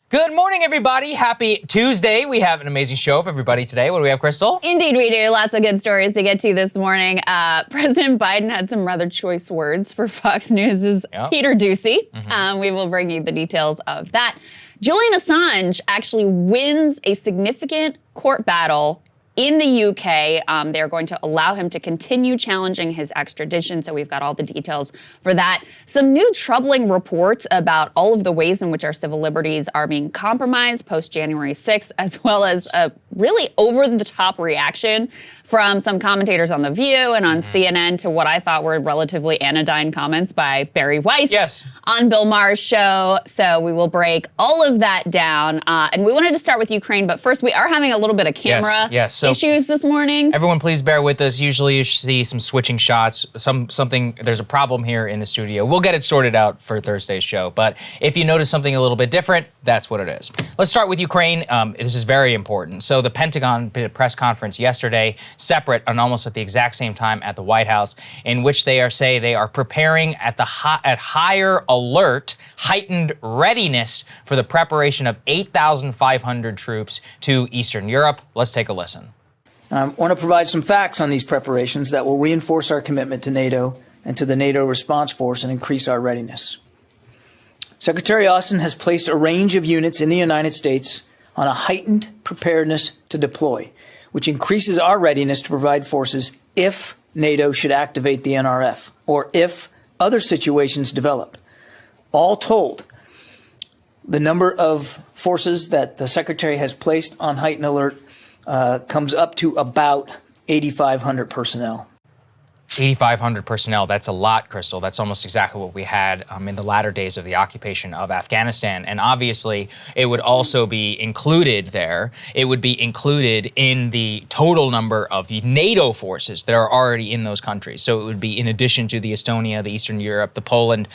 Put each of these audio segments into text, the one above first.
Good morning, everybody. Happy Tuesday. We have an amazing show for everybody today. What do we have, Krystal? Indeed, we do. Lots of good stories to get to this morning. President Biden had some rather choice words for Fox News' Peter Doocy. We will bring you the details of that. Julian Assange actually wins a significant court battle in the UK. They're going to allow him to continue challenging his extradition, so we've got all the details for that. Some new troubling reports about all of the ways in which our civil liberties are being compromised post-January 6th, as well as a really over-the-top reaction from some commentators on The View and on CNN to what I thought were relatively anodyne comments by Barry Weiss on Bill Maher's show. So we will break all of that down. And we wanted to start with Ukraine, but first we are having a little bit of camera issues this morning. Everyone please bear with us. Usually you see some switching shots, there's a problem here in the studio. We'll get it sorted out for Thursday's show. But if you notice something a little bit different, that's what it is. Let's start with Ukraine. This is very important. So the Pentagon did a press conference yesterday, separate and almost at the exact same time at the White House, in which they are preparing at higher alert, heightened readiness for the preparation of 8,500 troops to Eastern Europe. Let's take a listen. I want to provide some facts on these preparations that will reinforce our commitment to NATO and to the NATO response force and increase our readiness. Secretary Austin has placed a range of units in the United States on a heightened preparedness to deploy, which increases our readiness to provide forces if NATO should activate the NRF or if other situations develop. All told, the number of forces that the Secretary has placed on heightened alert comes up to about 8,500 personnel. 8,500 personnel, that's a lot, Krystal. That's almost exactly what we had in the latter days of the occupation of Afghanistan. And obviously, it would also be included there. It would be included in the total number of NATO forces that are already in those countries. So it would be in addition to the Estonia, the Eastern Europe, the Poland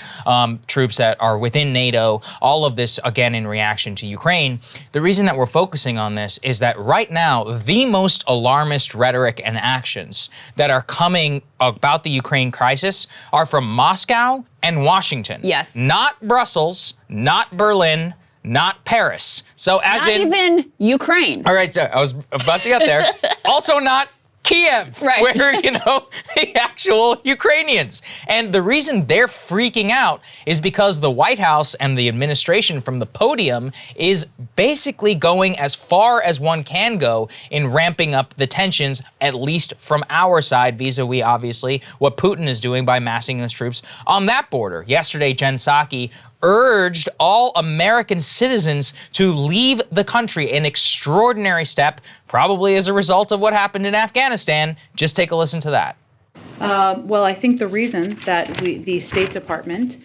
troops that are within NATO, all of this, again, in reaction to Ukraine. The reason that we're focusing on this is that right now, the most alarmist rhetoric and actions that are coming about the Ukraine crisis are from Moscow and Washington. Yes. Not Brussels, not Berlin, not Paris. So as not even Ukraine. All right, so I was about to get there. Also not Kiev, where, the actual Ukrainians. And the reason they're freaking out is because the White House and the administration from the podium is basically going as far as one can go in ramping up the tensions, at least from our side, vis-a-vis, obviously, what Putin is doing by massing his troops on that border. Yesterday, Jen Psaki urged all American citizens to leave the country, an extraordinary step, probably as a result of what happened in Afghanistan. Just take a listen to that. Well, I think the reason that the State Department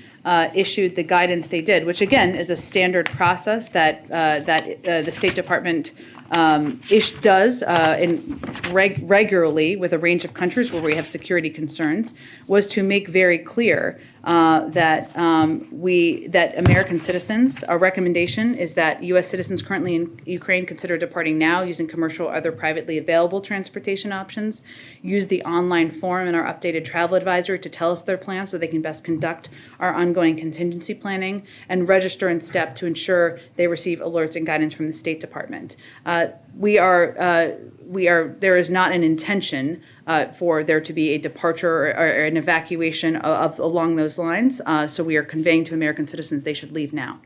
issued the guidance they did, which again is a standard process that the State Department does regularly with a range of countries where we have security concerns, was to make very clear that American citizens, our recommendation is that U.S. citizens currently in Ukraine consider departing now using commercial or other privately available transportation options, use the online form in our updated travel advisory to tell us their plans so they can best conduct our ongoing contingency planning, and register in STEP to ensure they receive alerts and guidance from the State Department. There is not an intention for there to be a departure or an evacuation along those lines. So we are conveying to American citizens they should leave now.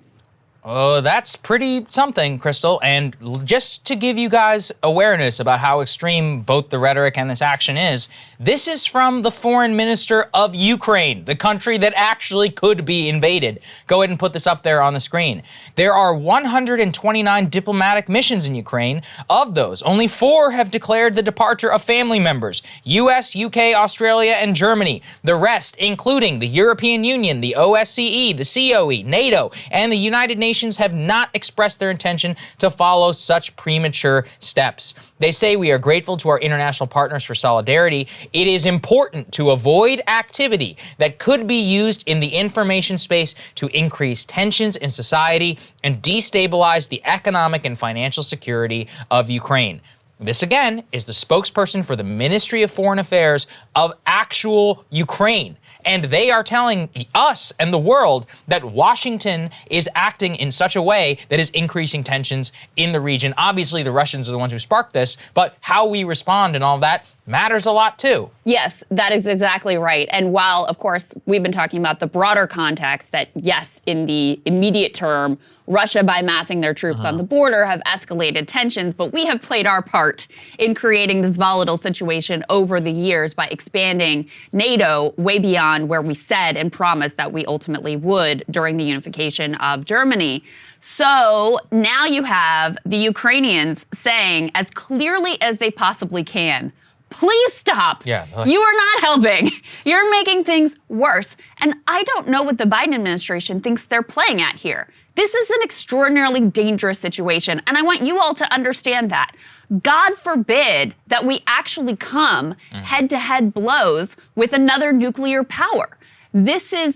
Oh, that's pretty something, Krystal. And just to give you guys awareness about how extreme both the rhetoric and this action is, this is from the foreign minister of Ukraine, the country that actually could be invaded. Go ahead and put this up there on the screen. There are 129 diplomatic missions in Ukraine. Of those, only 4 have declared the departure of family members: US, UK, Australia, and Germany. The rest, including the European Union, the OSCE, the COE, NATO, and the United Nations, have not expressed their intention to follow such premature steps. They say, "We are grateful to our international partners for solidarity. It is important to avoid activity that could be used in the information space to increase tensions in society and destabilize the economic and financial security of Ukraine." This, again, is the spokesperson for the Ministry of Foreign Affairs of actual Ukraine. And they are telling us and the world that Washington is acting in such a way that is increasing tensions in the region. Obviously, the Russians are the ones who sparked this, but how we respond and all that matters a lot too. Yes, that is exactly right. And while, of course, we've been talking about the broader context that, yes, in the immediate term, Russia, by massing their troops on the border, have escalated tensions, but we have played our part in creating this volatile situation over the years by expanding NATO way beyond where we said and promised that we ultimately would during the unification of Germany. So now you have the Ukrainians saying as clearly as they possibly can, please stop. Yeah. You are not helping. You're making things worse. And I don't know what the Biden administration thinks they're playing at here. This is an extraordinarily dangerous situation, and I want you all to understand that. God forbid that we actually come head-to-head blows with another nuclear power. This is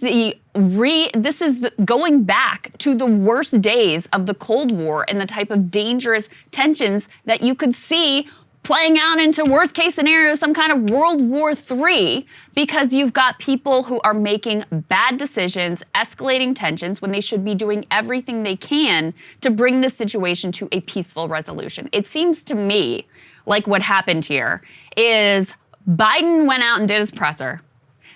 going back to the worst days of the Cold War and the type of dangerous tensions that you could see playing out into worst case scenario, some kind of World War III, because you've got people who are making bad decisions, escalating tensions when they should be doing everything they can to bring this situation to a peaceful resolution. It seems to me like what happened here is Biden went out and did his presser,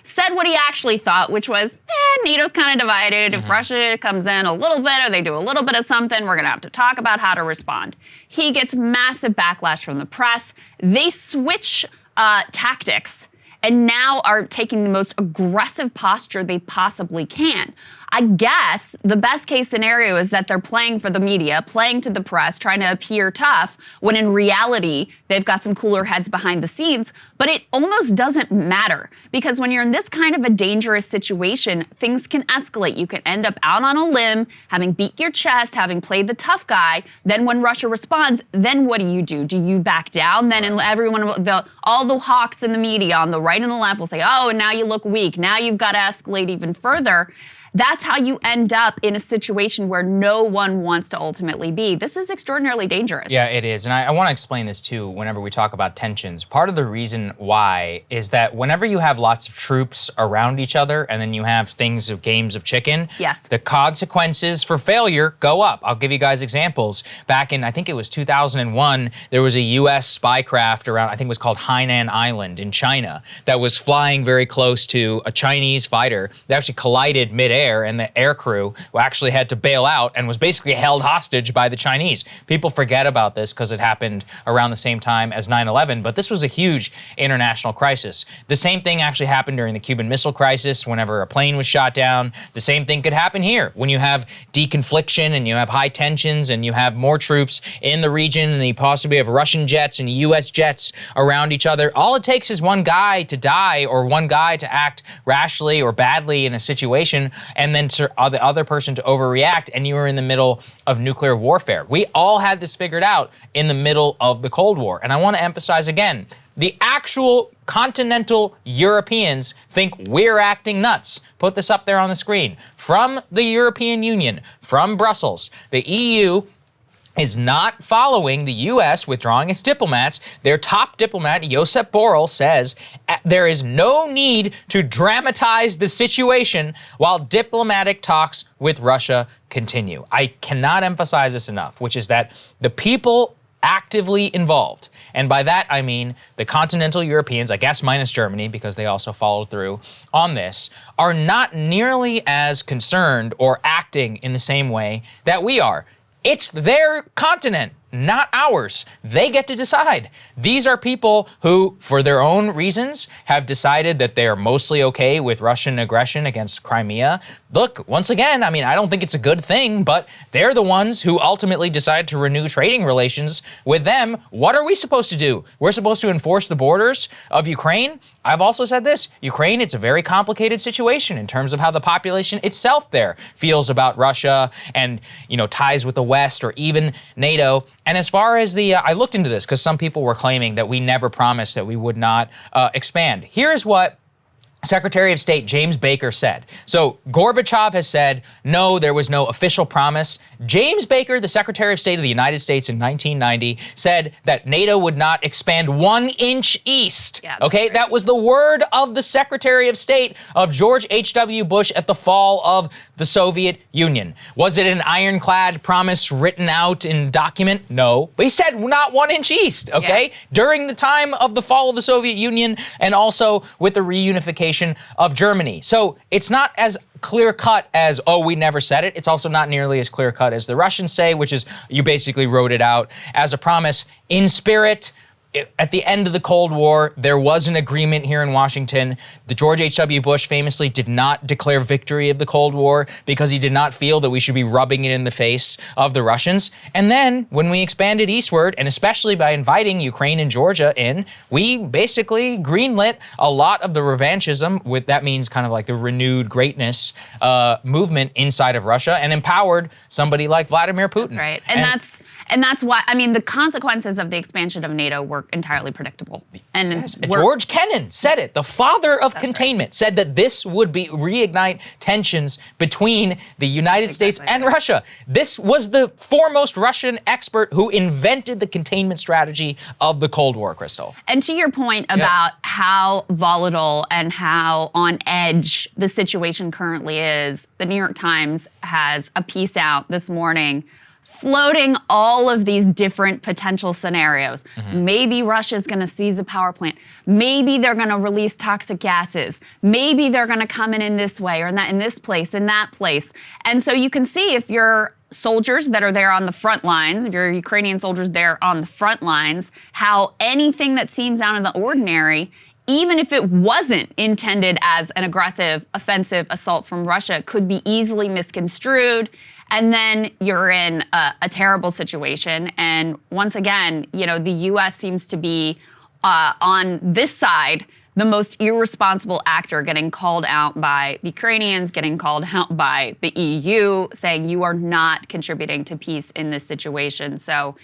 said what he actually thought, which was, NATO's kind of divided. If Russia comes in a little bit or they do a little bit of something, we're going to have to talk about how to respond. He gets massive backlash from the press. They switch tactics and now are taking the most aggressive posture they possibly can. I guess the best case scenario is that they're playing for the media, playing to the press, trying to appear tough, when in reality, they've got some cooler heads behind the scenes. But it almost doesn't matter, because when you're in this kind of a dangerous situation, things can escalate. You can end up out on a limb, having beat your chest, having played the tough guy. Then when Russia responds, then what do? Do you back down? Then all the hawks in the media on the right and the left will say, oh, and now you look weak. Now you've got to escalate even further. That's how you end up in a situation where no one wants to ultimately be. This is extraordinarily dangerous. Yeah, it is. And I want to explain this too whenever we talk about tensions. Part of the reason why is that whenever you have lots of troops around each other and then you have games of chicken, yes, the consequences for failure go up. I'll give you guys examples. Back in, I think it was 2001, there was a U.S. spy craft around, I think it was called Hainan Island in China, that was flying very close to a Chinese fighter. They actually collided midair, and the air crew actually had to bail out and was basically held hostage by the Chinese. People forget about this because it happened around the same time as 9/11, but this was a huge international crisis. The same thing actually happened during the Cuban Missile Crisis whenever a plane was shot down. The same thing could happen here when you have deconfliction and you have high tensions and you have more troops in the region and you possibly have Russian jets and US jets around each other. All it takes is one guy to die or one guy to act rashly or badly in a situation, and then the other person to overreact, and you are in the middle of nuclear warfare. We all had this figured out in the middle of the Cold War. And I want to emphasize again, the actual continental Europeans think we're acting nuts. Put this up there on the screen. From the European Union, from Brussels, the EU is not following the U.S. withdrawing its diplomats. Their top diplomat, Josep Borrell, says there is no need to dramatize the situation while diplomatic talks with Russia continue. I cannot emphasize this enough, which is that the people actively involved, and by that I mean the continental Europeans, I guess minus Germany because they also followed through on this, are not nearly as concerned or acting in the same way that we are. It's their continent, not ours. They get to decide. These are people who, for their own reasons, have decided that they are mostly okay with Russian aggression against Crimea. Look, once again, I mean, I don't think it's a good thing, but they're the ones who ultimately decide to renew trading relations with them. What are we supposed to do? We're supposed to enforce the borders of Ukraine? I've also said this, Ukraine, it's a very complicated situation in terms of how the population itself there feels about Russia and, ties with the West or even NATO. And as far as I looked into this because some people were claiming that we never promised that we would not expand. Here is what Secretary of State James Baker said. So Gorbachev has said, no, there was no official promise. James Baker, the Secretary of State of the United States in 1990, said that NATO would not expand 1 inch east. Yeah, okay, right. that was the word of the Secretary of State of George H.W. Bush at the fall of the Soviet Union. Was it an ironclad promise written out in document? No. But he said not 1 inch east, okay? Yeah. During the time of the fall of the Soviet Union and also with the reunification of Germany. So it's not as clear-cut as, oh, we never said it. It's also not nearly as clear-cut as the Russians say, which is you basically wrote it out as a promise in spirit. At the end of the Cold War, there was an agreement here in Washington. The George H.W. Bush famously did not declare victory of the Cold War because he did not feel that we should be rubbing it in the face of the Russians. And then when we expanded eastward, and especially by inviting Ukraine and Georgia in, we basically greenlit a lot of the revanchism, with that means kind of like the renewed greatness movement inside of Russia, and empowered somebody like Vladimir Putin. That's right. And that's why, I mean, the consequences of the expansion of NATO were entirely predictable. And yes, George Kennan said it. The father of containment said that this would be reignite tensions between the United States and Russia. This was the foremost Russian expert who invented the containment strategy of the Cold War, Krystal. And to your point about how volatile and how on edge the situation currently is, the New York Times has a piece out this morning floating all of these different potential scenarios. Maybe Russia's gonna seize a power plant. Maybe they're gonna release toxic gases. Maybe they're gonna come in this way or in this place, in that place. And so you can see if you're soldiers that are there on the front lines, if you're Ukrainian soldiers there on the front lines, how anything that seems out of the ordinary, even if it wasn't intended as an aggressive, offensive assault from Russia, could be easily misconstrued. And then you're in a terrible situation. And once again, you know, the U.S. seems to be on this side the most irresponsible actor, getting called out by the Ukrainians, getting called out by the EU, saying you are not contributing to peace in this situation. So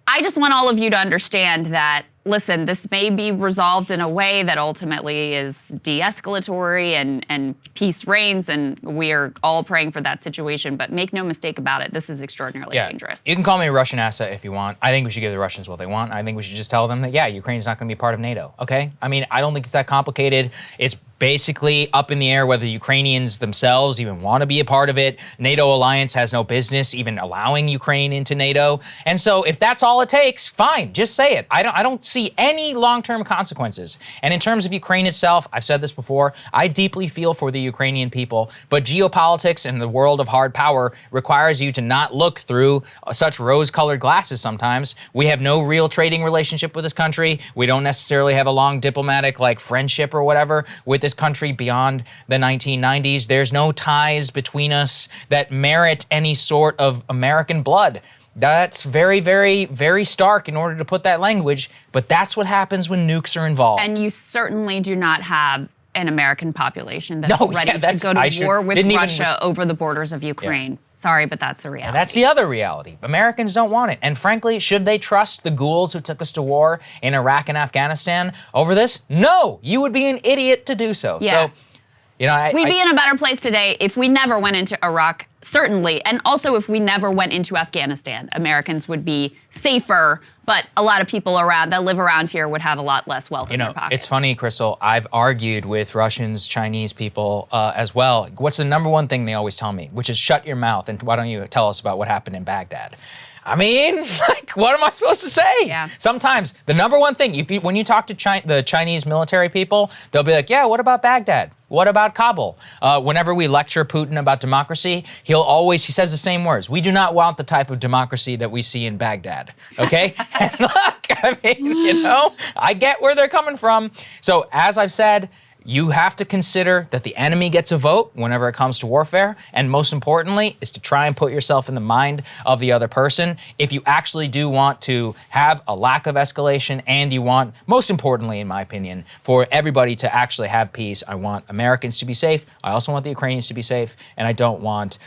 I just want all of you to understand that, listen, this may be resolved in a way that ultimately is de-escalatory and peace reigns, and we are all praying for that situation. But make no mistake about it, this is extraordinarily dangerous. You can call me a Russian asset if you want. I think we should give the Russians what they want. I think we should just tell them that, yeah, Ukraine's not going to be part of NATO, okay? I mean, I don't think it's that complicated. It's basically up in the air whether Ukrainians themselves even want to be a part of it. NATO alliance has no business even allowing Ukraine into NATO. And so if that's all it takes, fine, just say it. I don't see any long-term consequences. And in terms of Ukraine itself, I've said this before, I deeply feel for the Ukrainian people, but geopolitics and the world of hard power requires you to not look through such rose-colored glasses sometimes. We have no real trading relationship with this country. We don't necessarily have a long diplomatic friendship or whatever with this country beyond the 1990s. There's no ties between us that merit any sort of American blood. That's very, very, very stark in order to put that language, but that's what happens when nukes are involved. And you certainly do not have an American population that's ready to go to war with Russia over the borders of Ukraine. Yeah. Sorry, but that's a reality. And that's the other reality. Americans don't want it. And frankly, should they trust the ghouls who took us to war in Iraq and Afghanistan over this? No, you would be an idiot to do so. Yeah. So, you know, we'd be in a better place today if we never went into Iraq, certainly. And also if we never went into Afghanistan. Americans would be safer, but a lot of people that live around here would have a lot less wealth in their pockets. It's funny, Krystal, I've argued with Russians, Chinese people as well. What's the number one thing they always tell me? Which is shut your mouth and why don't you tell us about what happened in Baghdad? I mean, what am I supposed to say? Yeah. Sometimes the number one thing, when you talk to the Chinese military people, they'll be like, yeah, what about Baghdad? What about Kabul? Whenever we lecture Putin about democracy, he says the same words. We do not want the type of democracy that we see in Baghdad, okay? And look, I mean, I get where they're coming from. So as I've said, you have to consider that the enemy gets a vote whenever it comes to warfare, and most importantly is to try and put yourself in the mind of the other person. If you actually do want to have a lack of escalation and you want, most importantly in my opinion, for everybody to actually have peace, I want Americans to be safe, I also want the Ukrainians to be safe, and I don't want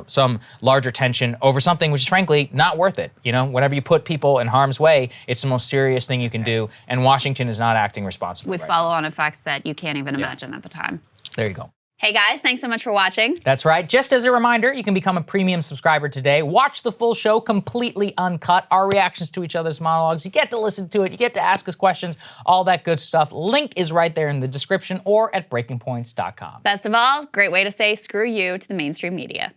some larger tension over something which is frankly not worth it. You know, whenever you put people in harm's way, it's the most serious thing you can do, and Washington is not acting responsibly. With follow-on effects that you can't even even imagine at the time. There you go. Hey guys, thanks so much for watching. That's right. Just as a reminder, you can become a premium subscriber today. Watch the full show completely uncut, our reactions to each other's monologues. You get to listen to it. You get to ask us questions, all that good stuff. Link is right there in the description or at breakingpoints.com. Best of all, great way to say screw you to the mainstream media.